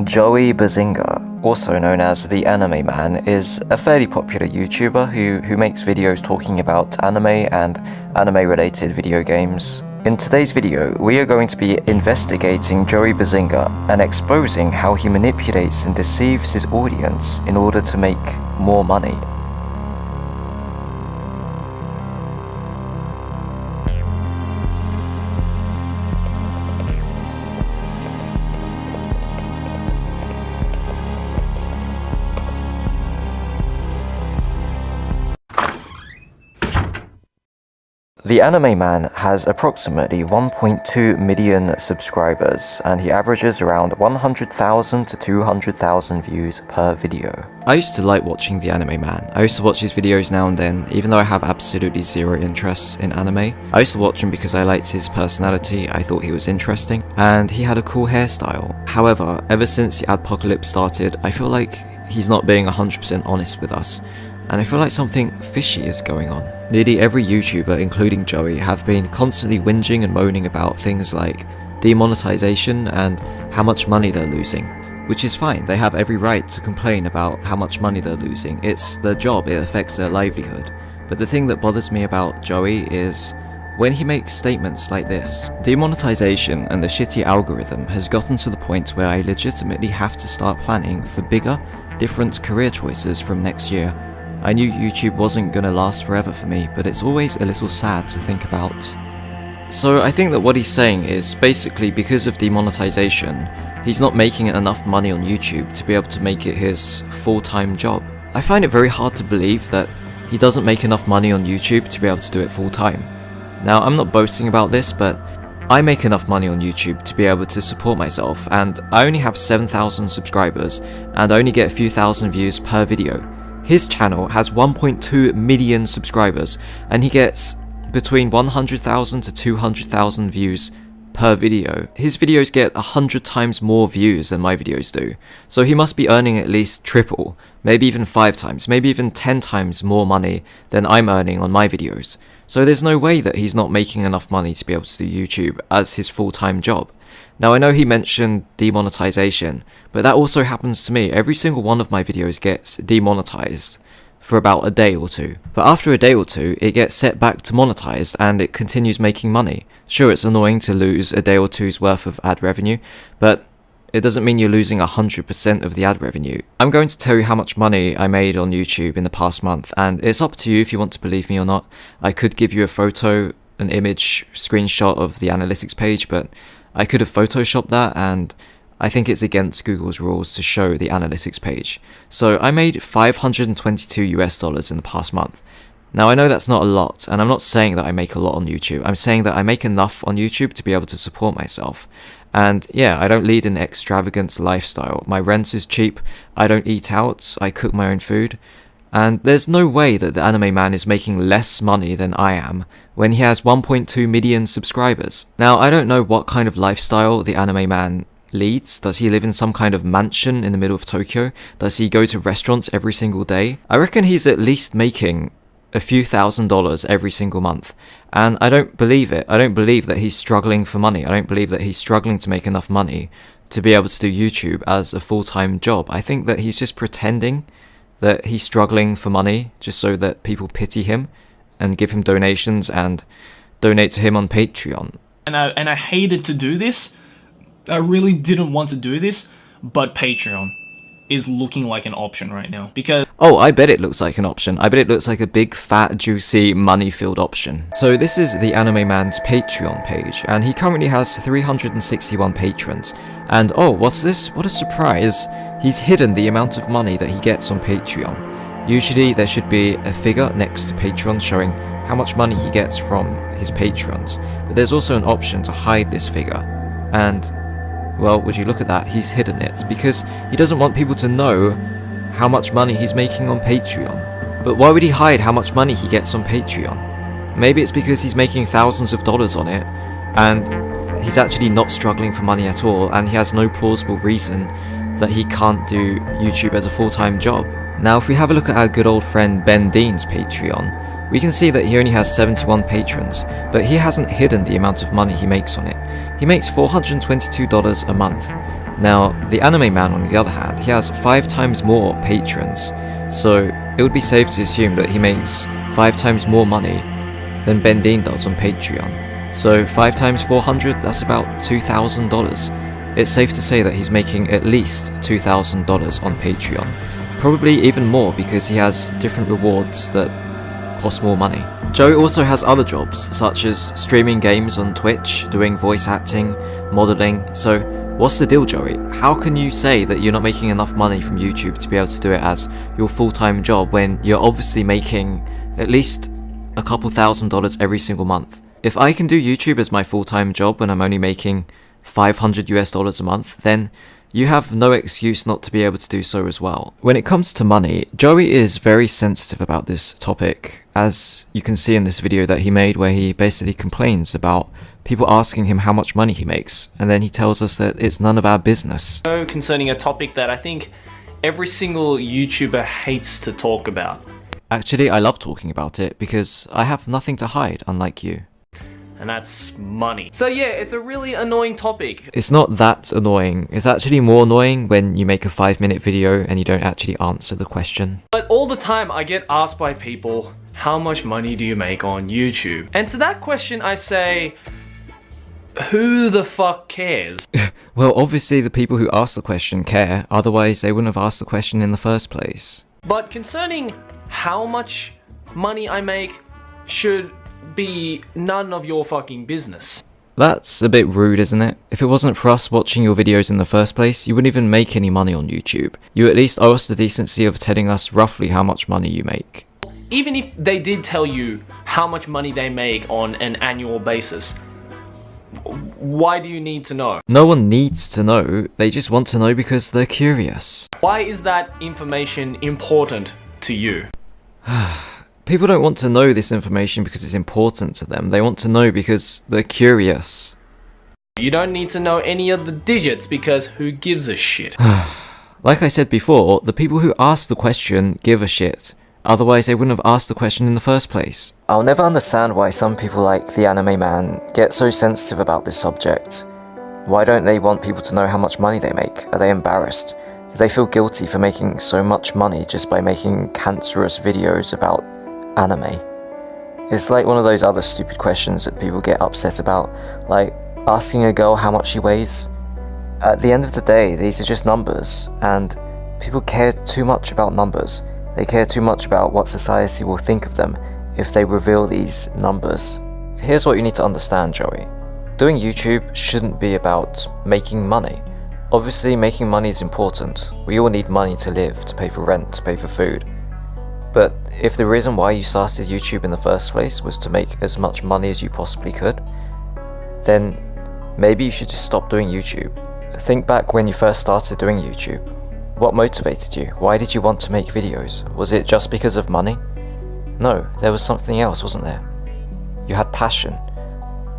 Joey Bazinga, also known as the Anime Man, is a fairly popular YouTuber who makes videos talking about anime and anime-related video games. In today's video, we are going to be investigating Joey Bazinga and exposing how he manipulates and deceives his audience in order to make more money. The Anime Man has approximately 1.2 million subscribers, and he averages around 100,000 to 200,000 views per video. I used to like watching the Anime Man. I used to watch his videos now and then, even though I have absolutely zero interest in anime. I used to watch him because I liked his personality, I thought he was interesting, and he had a cool hairstyle. However, ever since the adpocalypse started, I feel like he's not being 100% honest with us. And I feel like something fishy is going on. Nearly every YouTuber, including Joey, have been constantly whinging and moaning about things like demonetization and how much money they're losing. Which is fine, they have every right to complain about how much money they're losing. It's their job, it affects their livelihood. But the thing that bothers me about Joey is when he makes statements like this. Demonetization and the shitty algorithm has gotten to the point where I legitimately have to start planning for bigger, different career choices from next year. I knew YouTube wasn't gonna last forever for me, but it's always a little sad to think about. So I think that what he's saying is basically because of demonetization, he's not making enough money on YouTube to be able to make it his full-time job. I find it very hard to believe that he doesn't make enough money on YouTube to be able to do it full-time. Now, I'm not boasting about this, but I make enough money on YouTube to be able to support myself, and I only have 7,000 subscribers, and I only get a few thousand views per video. His channel has 1.2 million subscribers, and he gets between 100,000 to 200,000 views per video. His videos get 100 times more views than my videos do, so he must be earning at least triple, maybe even 5 times, maybe even 10 times more money than I'm earning on my videos. So there's no way that he's not making enough money to be able to do YouTube as his full-time job. Now, I know he mentioned demonetization, but that also happens to me. Every single one of my videos gets demonetized for about a day or two. But after a day or two, it gets set back to monetized and it continues making money. Sure, it's annoying to lose a day or two's worth of ad revenue, but it doesn't mean you're losing 100% of the ad revenue. I'm going to tell you how much money I made on YouTube in the past month, and it's up to you if you want to believe me or not. I could give you a photo, an image, screenshot of the analytics page, but I could have photoshopped that, and I think it's against Google's rules to show the analytics page. So I made $522 in the past month. Now, I know that's not a lot, and I'm not saying that I make a lot on YouTube. I'm saying that I make enough on YouTube to be able to support myself. And yeah, I don't lead an extravagant lifestyle. My rent is cheap, I don't eat out, I cook my own food. And there's no way that the Anime Man is making less money than I am when he has 1.2 million subscribers. Now, I don't know what kind of lifestyle the Anime Man leads. Does he live in some kind of mansion in the middle of Tokyo? Does he go to restaurants every single day? I reckon he's at least making a few $1,000s every single month. And I don't believe it. I don't believe that he's struggling for money. I don't believe that he's struggling to make enough money to be able to do YouTube as a full-time job. I think that he's just pretending that he's struggling for money just so that people pity him and give him donations and donate to him on Patreon. And I hated to do this. I really didn't want to do this, but Patreon is looking like an option right now because... Oh, I bet it looks like an option. I bet it looks like a big, fat, juicy, money-filled option. So this is the Anime Man's Patreon page, and he currently has 361 patrons. And oh, what's this? What a surprise. He's hidden the amount of money that he gets on Patreon. Usually there should be a figure next to Patreon showing how much money he gets from his patrons. But there's also an option to hide this figure. And, well, would you look at that? He's hidden it because he doesn't want people to know how much money he's making on Patreon. But why would he hide how much money he gets on Patreon? Maybe it's because he's making thousands of dollars on it, and he's actually not struggling for money at all, and he has no plausible reason that he can't do YouTube as a full-time job. Now, if we have a look at our good old friend Ben Dean's Patreon, we can see that he only has 71 patrons, but he hasn't hidden the amount of money he makes on it. He makes $422 a month, Now, the Anime Man, on the other hand, he has 5 times more patrons, so it would be safe to assume that he makes 5 times more money than Ben Dean does on Patreon. So 5 times 400, that's about $2,000. It's safe to say that he's making at least $2,000 on Patreon. Probably even more because he has different rewards that cost more money. Joey also has other jobs, such as streaming games on Twitch, doing voice acting, modelling. So what's the deal, Joey? How can you say that you're not making enough money from YouTube to be able to do it as your full-time job when you're obviously making at least a couple $1,000s every single month? If I can do YouTube as my full-time job when I'm only making $500 a month, then you have no excuse not to be able to do so as well. When it comes to money, Joey is very sensitive about this topic, as you can see in this video that he made where he basically complains about people asking him how much money he makes, and then he tells us that it's none of our business. Concerning a topic that I think every single YouTuber hates to talk about. Actually, I love talking about it because I have nothing to hide, unlike you. And that's money. So yeah, it's a really annoying topic. It's not that annoying. It's actually more annoying when you make a 5-minute video and you don't actually answer the question. But all the time I get asked by people, how much money do you make on YouTube? And to that question I say, who the fuck cares? Well, obviously the people who ask the question care, otherwise they wouldn't have asked the question in the first place. But concerning how much money I make should be none of your fucking business. That's a bit rude, isn't it? If it wasn't for us watching your videos in the first place, you wouldn't even make any money on YouTube. You at least owe us the decency of telling us roughly how much money you make. Even if they did tell you how much money they make on an annual basis, why do you need to know? No one needs to know, they just want to know because they're curious. Why is that information important to you? People don't want to know this information because it's important to them. They want to know because they're curious. You don't need to know any of the digits because who gives a shit? Like I said before, the people who ask the question give a shit. Otherwise they wouldn't have asked the question in the first place. I'll never understand why some people like the Anime Man get so sensitive about this subject. Why don't they want people to know how much money they make? Are they embarrassed? Do they feel guilty for making so much money just by making cancerous videos about anime? It's like one of those other stupid questions that people get upset about, like asking a girl how much she weighs. At the end of the day, these are just numbers, and people care too much about numbers. They care too much about what society will think of them if they reveal these numbers. Here's what you need to understand, Joey. Doing YouTube shouldn't be about making money. Obviously, making money is important. We all need money to live, to pay for rent, to pay for food. But if the reason why you started YouTube in the first place was to make as much money as you possibly could, then maybe you should just stop doing YouTube. Think back when you first started doing YouTube. What motivated you? Why did you want to make videos? Was it just because of money? No, there was something else, wasn't there? You had passion.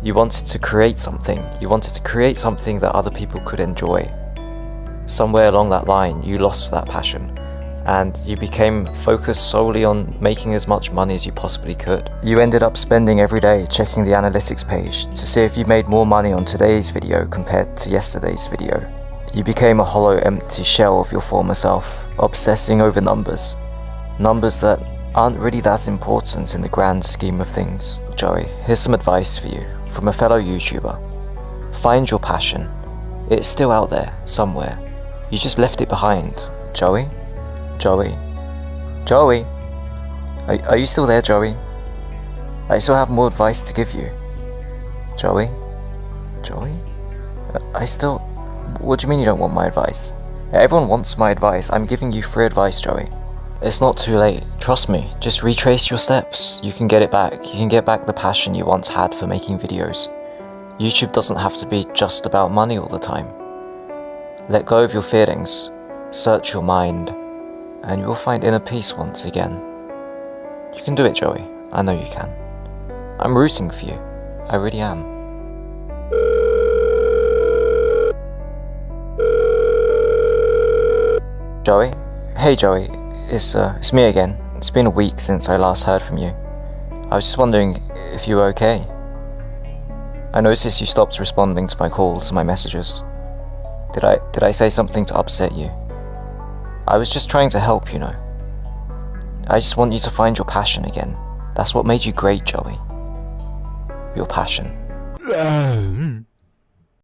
You wanted to create something. You wanted to create something that other people could enjoy. Somewhere along that line, you lost that passion, and you became focused solely on making as much money as you possibly could. You ended up spending every day checking the analytics page to see if you made more money on today's video compared to yesterday's video. You became a hollow, empty shell of your former self, obsessing over numbers. Numbers that aren't really that important in the grand scheme of things. Joey, here's some advice for you, from a fellow YouTuber. Find your passion. It's still out there, somewhere. You just left it behind. Joey? Joey? Joey? Are you still there, Joey? I still have more advice to give you. Joey? Joey? What do you mean you don't want my advice? Everyone wants my advice. I'm giving you free advice, Joey. It's not too late. Trust me. Just retrace your steps. You can get it back. You can get back the passion you once had for making videos. YouTube doesn't have to be just about money all the time. Let go of your feelings. Search your mind. And you'll find inner peace once again. You can do it, Joey. I know you can. I'm rooting for you. I really am. Joey? Hey Joey, it's me again. It's been a week since I last heard from you. I was just wondering if you were okay. I noticed you stopped responding to my calls and my messages. Did I say something to upset you? I was just trying to help, you know. I just want you to find your passion again. That's what made you great, Joey. Your passion.